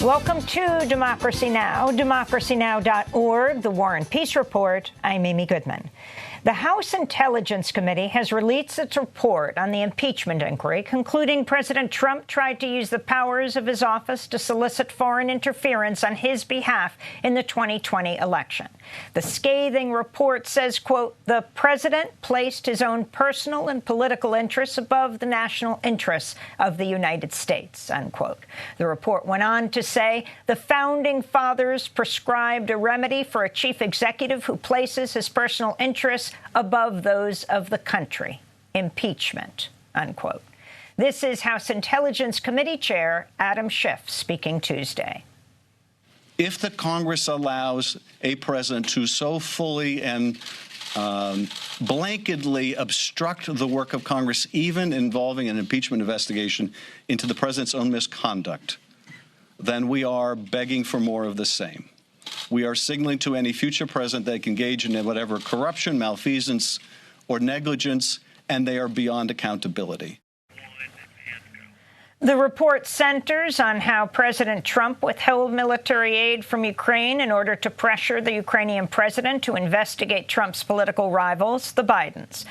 Welcome to Democracy Now!, democracynow.org, the War and Peace Report. I'm Amy Goodman. The House Intelligence Committee has released its report on the impeachment inquiry, concluding President Trump tried to use the powers of his office to solicit foreign interference on his behalf in the 2020 election. The scathing report says, quote, "The president placed his own personal and political interests above the national interests of the United States," unquote. The report went on to say the founding fathers prescribed a remedy for a chief executive who places his personal interests above those of the country: impeachment, unquote. This is House Intelligence Committee Chair Adam Schiff speaking Tuesday. If the Congress allows a president to so fully and blanketly obstruct the work of Congress, even involving an impeachment investigation into the president's own misconduct, then we are begging for more of the same. We are signaling to any future president they can engage in whatever corruption, malfeasance, or negligence, and they are beyond accountability. The report centers on how President Trump withheld military aid from Ukraine in order to pressure the Ukrainian president to investigate Trump's political rivals, the Bidens.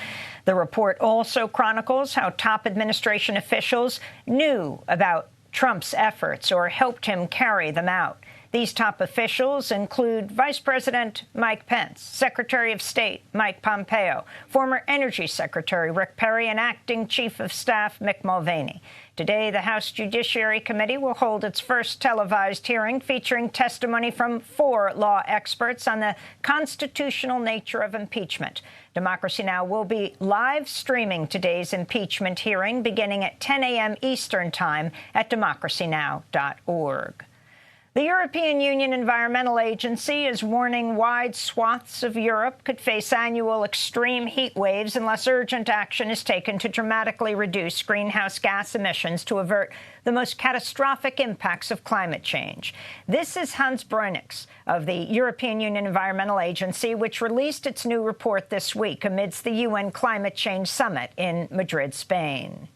The report also chronicles how top administration officials knew about Trump's efforts or helped him carry them out. These top officials include Vice President Mike Pence, Secretary of State Mike Pompeo, former Energy Secretary Rick Perry, and Acting Chief of Staff Mick Mulvaney. Today, the House Judiciary Committee will hold its first televised hearing featuring testimony from 4 law experts on the constitutional nature of impeachment. Democracy Now! Will be live streaming today's impeachment hearing beginning at 10 a.m. Eastern Time at democracynow.org. The European Union Environmental Agency is warning wide swaths of Europe could face annual extreme heat waves unless urgent action is taken to dramatically reduce greenhouse gas emissions to avert the most catastrophic impacts of climate change. This is Hans Bruynix of the European Union Environmental Agency, which released its new report this week amidst the UN Climate Change Summit in Madrid, Spain.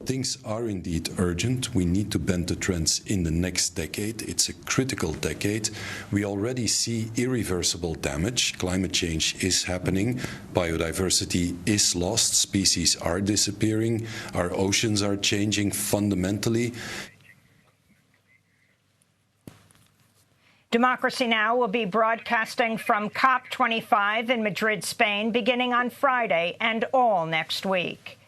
Things are indeed urgent. We need to bend the trends in the next decade. It's a critical decade. We already see irreversible damage. Climate change is happening. Biodiversity is lost. Species are disappearing. Our oceans are changing fundamentally. Democracy Now! Will be broadcasting from COP25 in Madrid, Spain, beginning on Friday and all next week.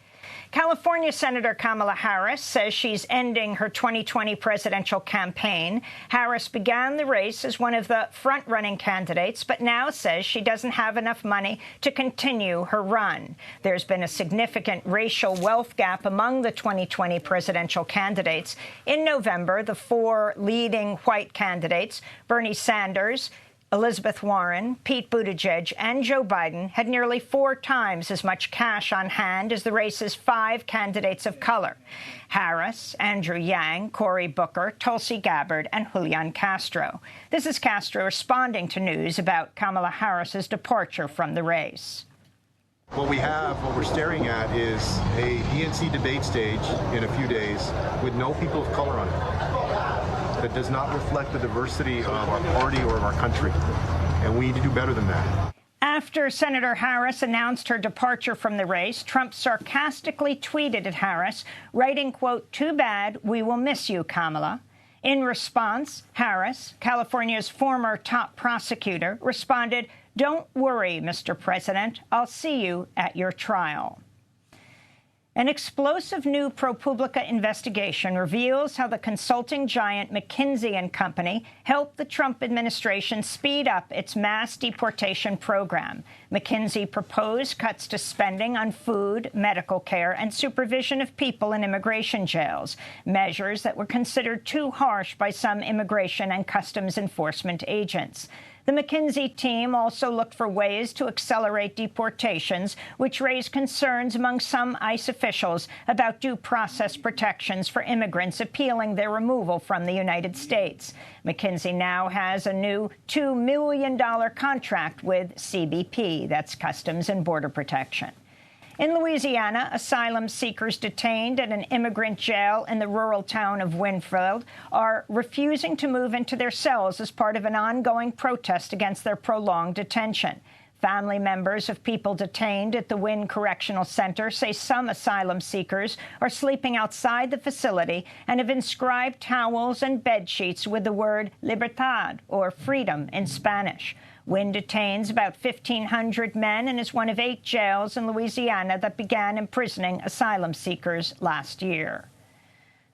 California Senator Kamala Harris says she's ending her 2020 presidential campaign. Harris began the race as one of the front-running candidates, but now says she doesn't have enough money to continue her run. There's been a significant racial wealth gap among the 2020 presidential candidates. In November, the 4 leading white candidates, Bernie Sanders, Elizabeth Warren, Pete Buttigieg, and Joe Biden had nearly 4 times as much cash on hand as the race's 5 candidates of color: Harris, Andrew Yang, Cory Booker, Tulsi Gabbard, and Julian Castro. This is Castro responding to news about Kamala Harris's departure from the race. What we're staring at is a DNC debate stage in a few days with no people of color on it. That does not reflect the diversity of our party or of our country. And we need to do better than that. After Senator Harris announced her departure from the race, Trump sarcastically tweeted at Harris, writing, quote, "Too bad, we will miss you, Kamala." In response, Harris, California's former top prosecutor, responded, "Don't worry, Mr. President. I'll see you at your trial." An explosive new ProPublica investigation reveals how the consulting giant McKinsey and Company helped the Trump administration speed up its mass deportation program. McKinsey proposed cuts to spending on food, medical care, and supervision of people in immigration jails, measures that were considered too harsh by some immigration and customs enforcement agents. The McKinsey team also looked for ways to accelerate deportations, which raised concerns among some ICE officials about due process protections for immigrants appealing their removal from the United States. McKinsey now has a new $2 million contract with CBP, that's Customs and Border Protection. In Louisiana, asylum seekers detained at an immigrant jail in the rural town of Winfield are refusing to move into their cells as part of an ongoing protest against their prolonged detention. Family members of people detained at the Wynn Correctional Center say some asylum seekers are sleeping outside the facility and have inscribed towels and bed sheets with the word libertad, or freedom, in Spanish. Wynn detains about 1,500 men and is one of 8 jails in Louisiana that began imprisoning asylum seekers last year.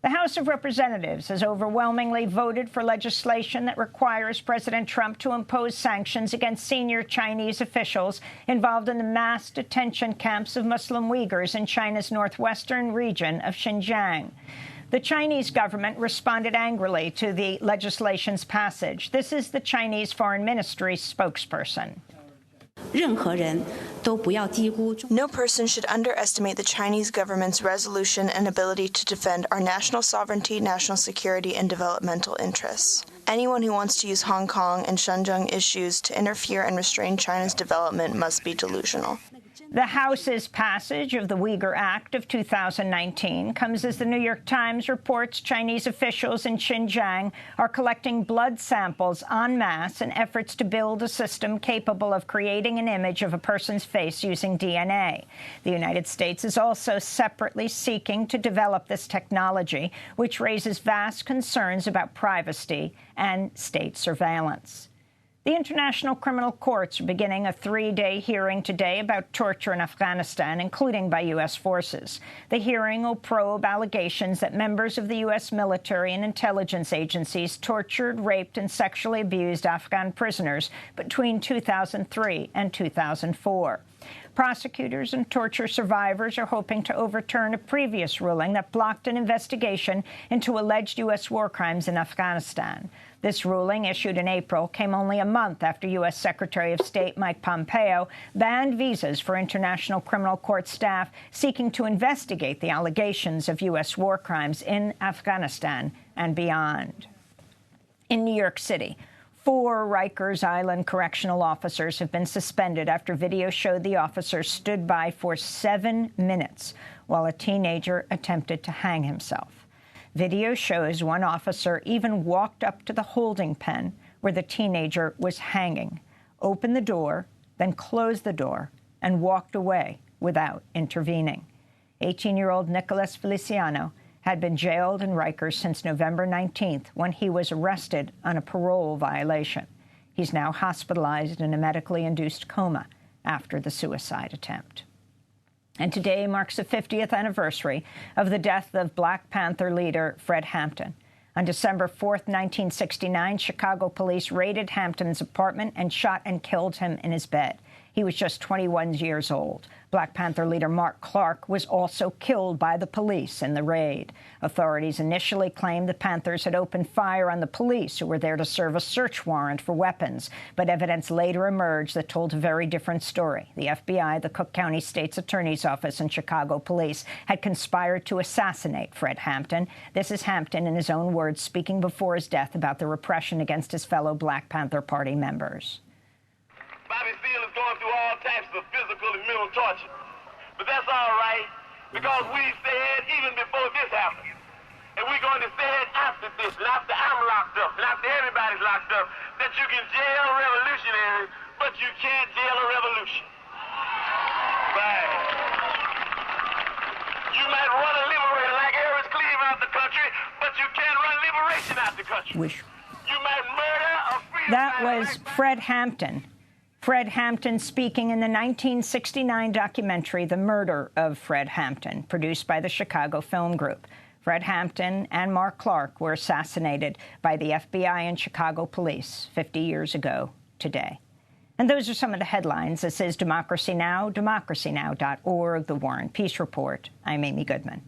The House of Representatives has overwhelmingly voted for legislation that requires President Trump to impose sanctions against senior Chinese officials involved in the mass detention camps of Muslim Uyghurs in China's northwestern region of Xinjiang. The Chinese government responded angrily to the legislation's passage. This is the Chinese Foreign Ministry spokesperson. No person should underestimate the Chinese government's resolution and ability to defend our national sovereignty, national security, and developmental interests. Anyone who wants to use Hong Kong and Xinjiang issues to interfere and restrain China's development must be delusional. The House's passage of the Uyghur Act of 2019 comes as the New York Times reports Chinese officials in Xinjiang are collecting blood samples en masse in efforts to build a system capable of creating an image of a person's face using DNA. The United States is also separately seeking to develop this technology, which raises vast concerns about privacy and state surveillance. The International Criminal Courts are beginning a 3-day hearing today about torture in Afghanistan, including by U.S. forces. The hearing will probe allegations that members of the U.S. military and intelligence agencies tortured, raped, and sexually abused Afghan prisoners between 2003 and 2004. Prosecutors and torture survivors are hoping to overturn a previous ruling that blocked an investigation into alleged U.S. war crimes in Afghanistan. This ruling, issued in April, came only a month after U.S. Secretary of State Mike Pompeo banned visas for International Criminal Court staff seeking to investigate the allegations of U.S. war crimes in Afghanistan and beyond. In New York City, 4 Rikers Island correctional officers have been suspended after video showed the officers stood by for 7 minutes while a teenager attempted to hang himself. Video shows one officer even walked up to the holding pen where the teenager was hanging, opened the door, then closed the door, and walked away without intervening. 18-year-old Nicholas Feliciano had been jailed in Rikers since November 19th when he was arrested on a parole violation. He's now hospitalized in a medically induced coma after the suicide attempt. And today marks the 50th anniversary of the death of Black Panther leader Fred Hampton. On December 4th, 1969, Chicago police raided Hampton's apartment and shot and killed him in his bed. He was just 21 years old. Black Panther leader Mark Clark was also killed by the police in the raid. Authorities initially claimed the Panthers had opened fire on the police who were there to serve a search warrant for weapons, but evidence later emerged that told a very different story. The FBI, the Cook County State's Attorney's Office, and Chicago police had conspired to assassinate Fred Hampton. This is Hampton, in his own words, speaking before his death about the repression against his fellow Black Panther Party members. Going through all types of physical and mental torture. But that's all right, because we said even before this happened, and we're going to say it after this, and after I'm locked up, and after everybody's locked up, that you can jail revolutionaries, but you can't jail a revolution. Right. You might run a liberator like Harris Cleave out the country, but you can't run liberation out the country. You might murder a freedom. That was Fred Hampton. Fred Hampton speaking in the 1969 documentary, The Murder of Fred Hampton, produced by the Chicago Film Group. Fred Hampton and Mark Clark were assassinated by the FBI and Chicago police 50 years ago today. And those are some of the headlines. This is Democracy Now!, democracynow.org, The War and Peace Report. I'm Amy Goodman.